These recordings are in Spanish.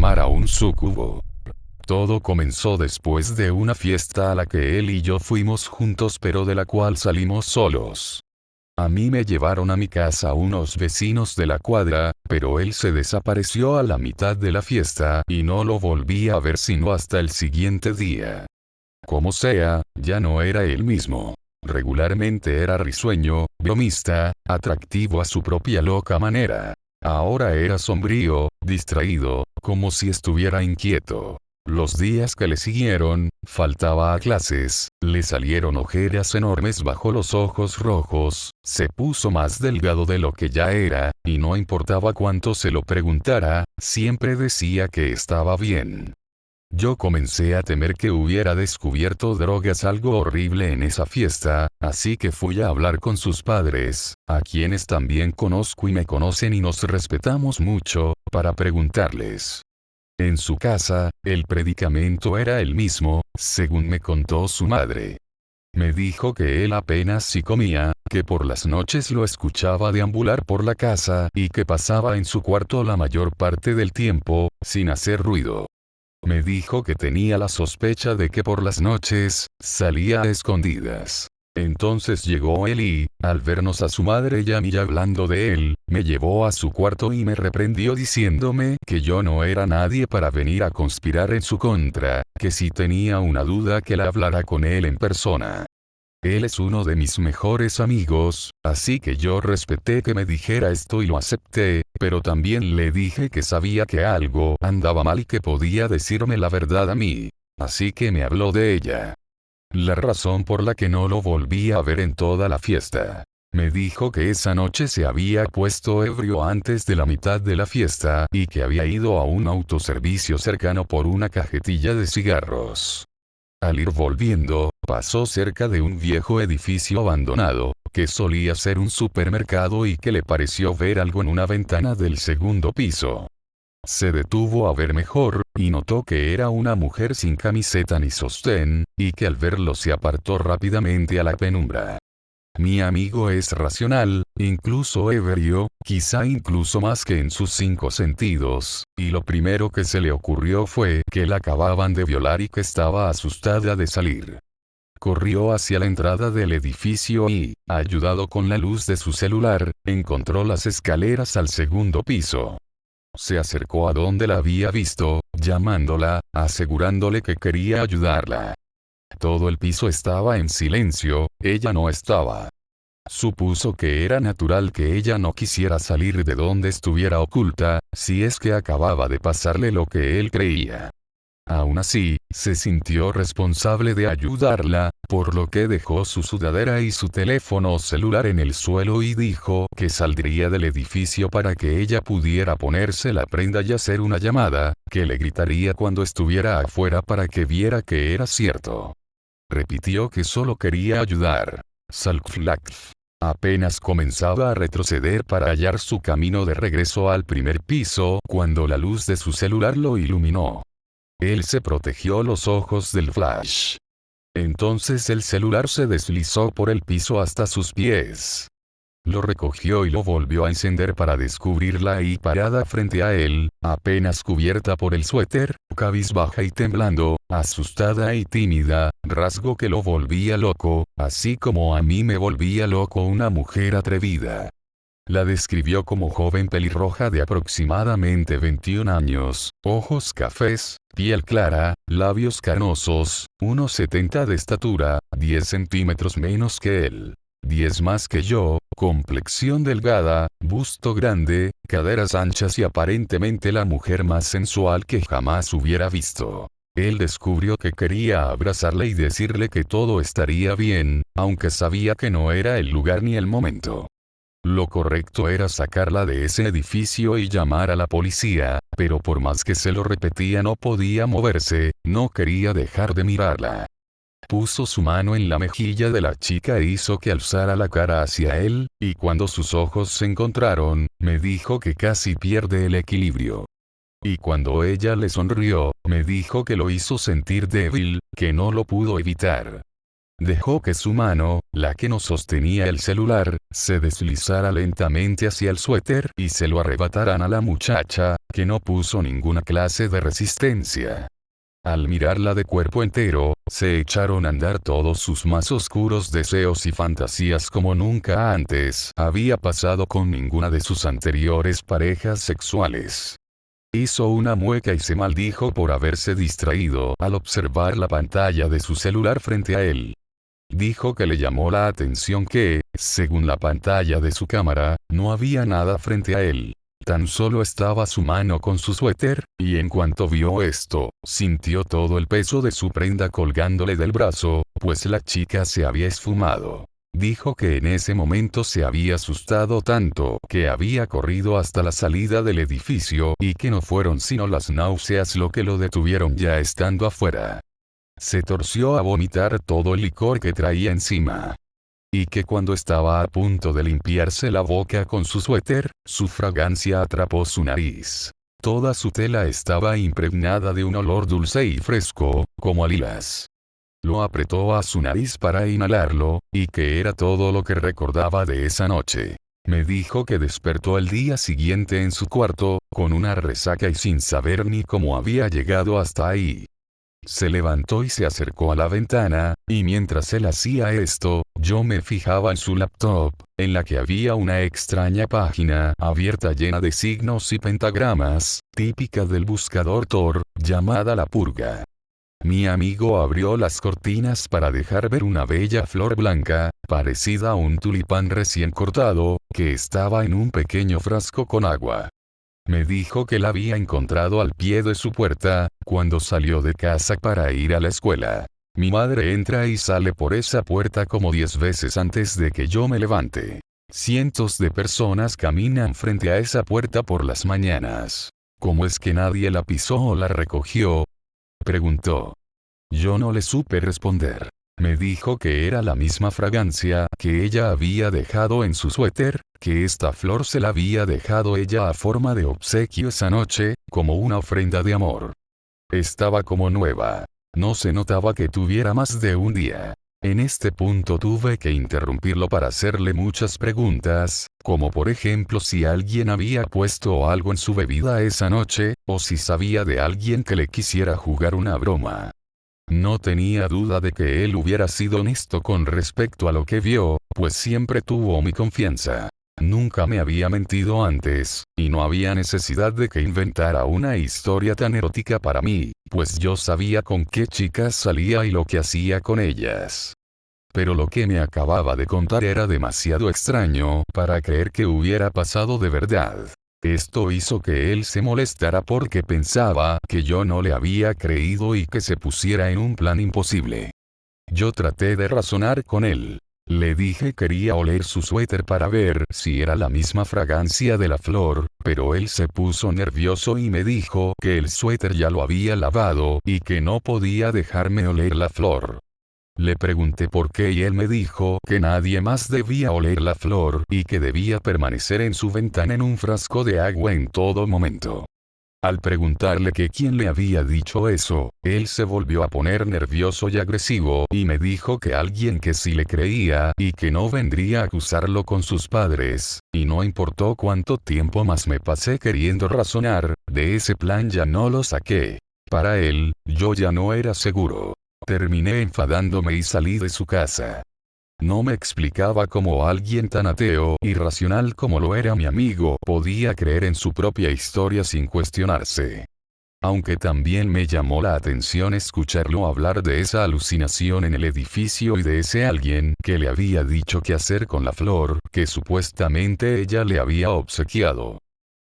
llamar a un súcubo. Todo comenzó después de una fiesta a la que él y yo fuimos juntos pero de la cual salimos solos. A mí me llevaron a mi casa unos vecinos de la cuadra, pero él se desapareció a la mitad de la fiesta y no lo volví a ver sino hasta el siguiente día. Como sea, ya no era él mismo. Regularmente era risueño, bromista, atractivo a su propia loca manera. Ahora era sombrío, distraído, como si estuviera inquieto. Los días que le siguieron, faltaba a clases, le salieron ojeras enormes bajo los ojos rojos, se puso más delgado de lo que ya era, y no importaba cuánto se lo preguntara, siempre decía que estaba bien. Yo comencé a temer que hubiera descubierto drogas, algo horrible en esa fiesta, así que fui a hablar con sus padres, a quienes también conozco y me conocen y nos respetamos mucho, para preguntarles. En su casa, el predicamento era el mismo, según me contó su madre. Me dijo que él apenas si comía, que por las noches lo escuchaba deambular por la casa y que pasaba en su cuarto la mayor parte del tiempo, sin hacer ruido. Me dijo que tenía la sospecha de que por las noches, salía a escondidas. Entonces llegó él y, al vernos a su madre y a mí hablando de él, me llevó a su cuarto y me reprendió diciéndome que yo no era nadie para venir a conspirar en su contra, que si tenía una duda que la hablara con él en persona. Él es uno de mis mejores amigos, así que yo respeté que me dijera esto y lo acepté, pero también le dije que sabía que algo andaba mal y que podía decirme la verdad a mí. Así que me habló de ella. La razón por la que no lo volví a ver en toda la fiesta. Me dijo que esa noche se había puesto ebrio antes de la mitad de la fiesta y que había ido a un autoservicio cercano por una cajetilla de cigarros. Al ir volviendo, pasó cerca de un viejo edificio abandonado, que solía ser un supermercado y que le pareció ver algo en una ventana del segundo piso. Se detuvo a ver mejor, y notó que era una mujer sin camiseta ni sostén, y que al verlo se apartó rápidamente a la penumbra. Mi amigo es racional, incluso ebrio, quizá incluso más que en sus 5 sentidos, y lo primero que se le ocurrió fue que la acababan de violar y que estaba asustada de salir. Corrió hacia la entrada del edificio y, ayudado con la luz de su celular, encontró las escaleras al segundo piso. Se acercó a donde la había visto, llamándola, asegurándole que quería ayudarla. Todo el piso estaba en silencio, ella no estaba. Supuso que era natural que ella no quisiera salir de donde estuviera oculta, si es que acababa de pasarle lo que él creía. Aún así, se sintió responsable de ayudarla, por lo que dejó su sudadera y su teléfono celular en el suelo y dijo que saldría del edificio para que ella pudiera ponerse la prenda y hacer una llamada, que le gritaría cuando estuviera afuera para que viera que era cierto. Repitió que solo quería ayudar. Salkflakf. Apenas comenzaba a retroceder para hallar su camino de regreso al primer piso cuando la luz de su celular lo iluminó. Él se protegió los ojos del flash. Entonces el celular se deslizó por el piso hasta sus pies. Lo recogió y lo volvió a encender para descubrirla ahí parada frente a él, apenas cubierta por el suéter, cabizbaja y temblando, asustada y tímida, rasgo que lo volvía loco, así como a mí me volvía loco una mujer atrevida. La describió como joven pelirroja de aproximadamente 21 años, ojos cafés, piel clara, labios carnosos, 1,70 de estatura, 10 centímetros menos que él. 10 más que yo, complexión delgada, busto grande, caderas anchas y aparentemente la mujer más sensual que jamás hubiera visto. Él descubrió que quería abrazarla y decirle que todo estaría bien, aunque sabía que no era el lugar ni el momento. Lo correcto era sacarla de ese edificio y llamar a la policía, pero por más que se lo repetía no podía moverse, no quería dejar de mirarla. Puso su mano en la mejilla de la chica e hizo que alzara la cara hacia él, y cuando sus ojos se encontraron, me dijo que casi pierde el equilibrio. Y cuando ella le sonrió, me dijo que lo hizo sentir débil, que no lo pudo evitar. Dejó que su mano, la que no sostenía el celular, se deslizara lentamente hacia el suéter y se lo arrebataran a la muchacha, que no puso ninguna clase de resistencia. Al mirarla de cuerpo entero, se echaron a andar todos sus más oscuros deseos y fantasías como nunca antes había pasado con ninguna de sus anteriores parejas sexuales. Hizo una mueca y se maldijo por haberse distraído al observar la pantalla de su celular frente a él. Dijo que le llamó la atención que, según la pantalla de su cámara, no había nada frente a él. Tan solo estaba su mano con su suéter, y en cuanto vio esto, sintió todo el peso de su prenda colgándole del brazo, pues la chica se había esfumado. Dijo que en ese momento se había asustado tanto que había corrido hasta la salida del edificio y que no fueron sino las náuseas lo que lo detuvieron ya estando afuera. Se torció a vomitar todo el licor que traía encima. Y que cuando estaba a punto de limpiarse la boca con su suéter, su fragancia atrapó su nariz. Toda su tela estaba impregnada de un olor dulce y fresco, como a lilas. Lo apretó a su nariz para inhalarlo, y que era todo lo que recordaba de esa noche. Me dijo que despertó el día siguiente en su cuarto, con una resaca y sin saber ni cómo había llegado hasta ahí. Se levantó y se acercó a la ventana, y mientras él hacía esto, yo me fijaba en su laptop, en la que había una extraña página abierta llena de signos y pentagramas, típica del buscador Tor, llamada La Purga. Mi amigo abrió las cortinas para dejar ver una bella flor blanca, parecida a un tulipán recién cortado, que estaba en un pequeño frasco con agua. Me dijo que la había encontrado al pie de su puerta, cuando salió de casa para ir a la escuela. Mi madre entra y sale por esa puerta como 10 veces antes de que yo me levante. Cientos de personas caminan frente a esa puerta por las mañanas. ¿Cómo es que nadie la pisó o la recogió?, preguntó. Yo no le supe responder. Me dijo que era la misma fragancia que ella había dejado en su suéter, que esta flor se la había dejado ella a forma de obsequio esa noche, como una ofrenda de amor. Estaba como nueva. No se notaba que tuviera más de un día. En este punto tuve que interrumpirlo para hacerle muchas preguntas, como por ejemplo si alguien había puesto algo en su bebida esa noche, o si sabía de alguien que le quisiera jugar una broma. No tenía duda de que él hubiera sido honesto con respecto a lo que vio, pues siempre tuvo mi confianza. Nunca me había mentido antes, y no había necesidad de que inventara una historia tan erótica para mí, pues yo sabía con qué chicas salía y lo que hacía con ellas. Pero lo que me acababa de contar era demasiado extraño para creer que hubiera pasado de verdad. Esto hizo que él se molestara porque pensaba que yo no le había creído y que se pusiera en un plan imposible. Yo traté de razonar con él. Le dije que quería oler su suéter para ver si era la misma fragancia de la flor, pero él se puso nervioso y me dijo que el suéter ya lo había lavado y que no podía dejarme oler la flor. Le pregunté por qué y él me dijo que nadie más debía oler la flor y que debía permanecer en su ventana en un frasco de agua en todo momento. Al preguntarle que quién le había dicho eso, él se volvió a poner nervioso y agresivo y me dijo que alguien que sí le creía y que no vendría a acusarlo con sus padres, y no importó cuánto tiempo más me pasé queriendo razonar, de ese plan ya no lo saqué. Para él, yo ya no era seguro. Terminé enfadándome y salí de su casa. No me explicaba cómo alguien tan ateo y racional como lo era mi amigo podía creer en su propia historia sin cuestionarse. Aunque también me llamó la atención escucharlo hablar de esa alucinación en el edificio y de ese alguien que le había dicho qué hacer con la flor que supuestamente ella le había obsequiado.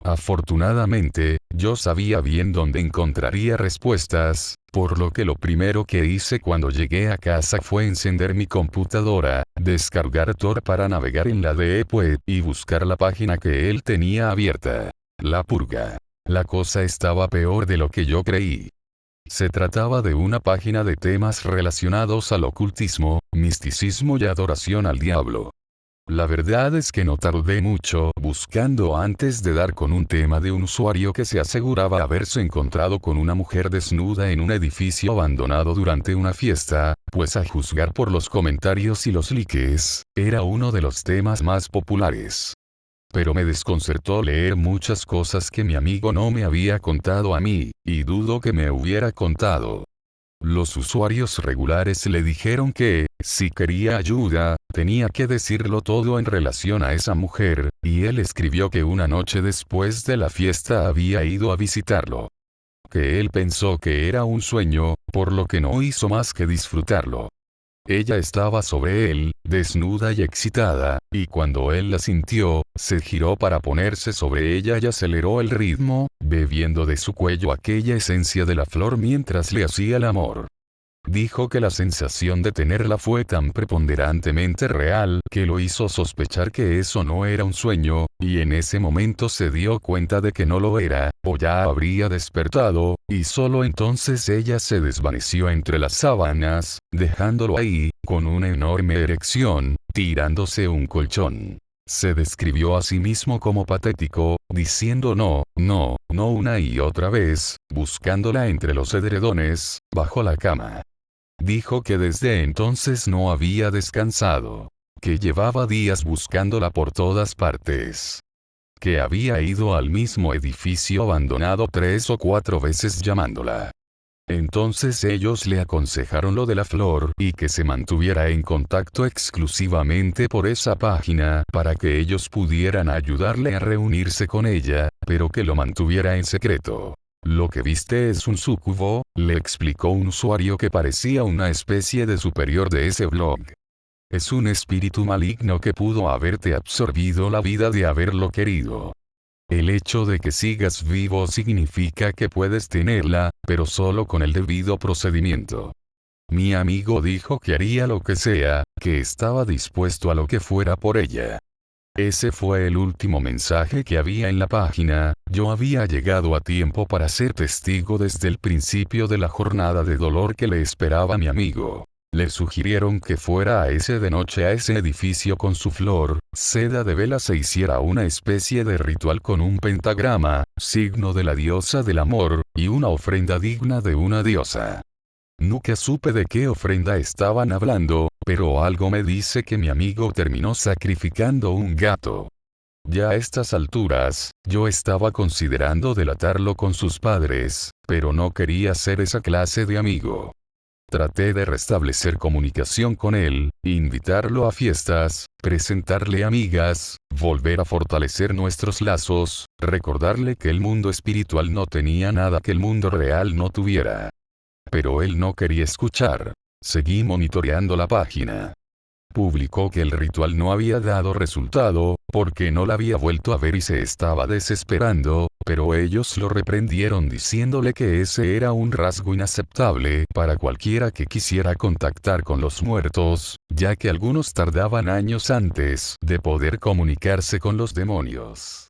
Afortunadamente, yo sabía bien dónde encontraría respuestas, por lo que lo primero que hice cuando llegué a casa fue encender mi computadora, descargar Tor para navegar en la Deep Web y buscar la página que él tenía abierta. La Purga. La cosa estaba peor de lo que yo creí. Se trataba de una página de temas relacionados al ocultismo, misticismo y adoración al diablo. La verdad es que no tardé mucho buscando antes de dar con un tema de un usuario que se aseguraba haberse encontrado con una mujer desnuda en un edificio abandonado durante una fiesta, pues a juzgar por los comentarios y los likes, era uno de los temas más populares. Pero me desconcertó leer muchas cosas que mi amigo no me había contado a mí, y dudo que me hubiera contado. Los usuarios regulares le dijeron que, si quería ayuda, tenía que decirlo todo en relación a esa mujer, y él escribió que una noche después de la fiesta había ido a visitarlo. Que él pensó que era un sueño, por lo que no hizo más que disfrutarlo. Ella estaba sobre él, desnuda y excitada, y cuando él la sintió, se giró para ponerse sobre ella y aceleró el ritmo, bebiendo de su cuello aquella esencia de la flor mientras le hacía el amor. Dijo que la sensación de tenerla fue tan preponderantemente real que lo hizo sospechar que eso no era un sueño, y en ese momento se dio cuenta de que no lo era, o ya habría despertado, y solo entonces ella se desvaneció entre las sábanas, dejándolo ahí, con una enorme erección, tirándose un colchón. Se describió a sí mismo como patético, diciendo no, no, no una y otra vez, buscándola entre los edredones, bajo la cama. Dijo que desde entonces no había descansado. Que llevaba días buscándola por todas partes. Que había ido al mismo edificio abandonado 3 o 4 veces llamándola. Entonces ellos le aconsejaron lo de la flor y que se mantuviera en contacto exclusivamente por esa página para que ellos pudieran ayudarle a reunirse con ella, pero que lo mantuviera en secreto. Lo que viste es un súcubo, le explicó un usuario que parecía una especie de superior de ese blog. Es un espíritu maligno que pudo haberte absorbido la vida de haberlo querido. El hecho de que sigas vivo significa que puedes tenerla, pero solo con el debido procedimiento. Mi amigo dijo que haría lo que sea, que estaba dispuesto a lo que fuera por ella. Ese fue el último mensaje que había en la página. Yo había llegado a tiempo para ser testigo desde el principio de la jornada de dolor que le esperaba a mi amigo. Le sugirieron que fuera a ese de noche a ese edificio con su flor, seda de velas e hiciera una especie de ritual con un pentagrama, signo de la diosa del amor, y una ofrenda digna de una diosa. Nunca supe de qué ofrenda estaban hablando, pero algo me dice que mi amigo terminó sacrificando un gato. Ya a estas alturas, yo estaba considerando delatarlo con sus padres, pero no quería ser esa clase de amigo. Traté de restablecer comunicación con él, invitarlo a fiestas, presentarle amigas, volver a fortalecer nuestros lazos, recordarle que el mundo espiritual no tenía nada que el mundo real no tuviera. Pero él no quería escuchar. Seguí monitoreando la página. Publicó que el ritual no había dado resultado, porque no la había vuelto a ver y se estaba desesperando, pero ellos lo reprendieron diciéndole que ese era un rasgo inaceptable para cualquiera que quisiera contactar con los muertos, ya que algunos tardaban años antes de poder comunicarse con los demonios.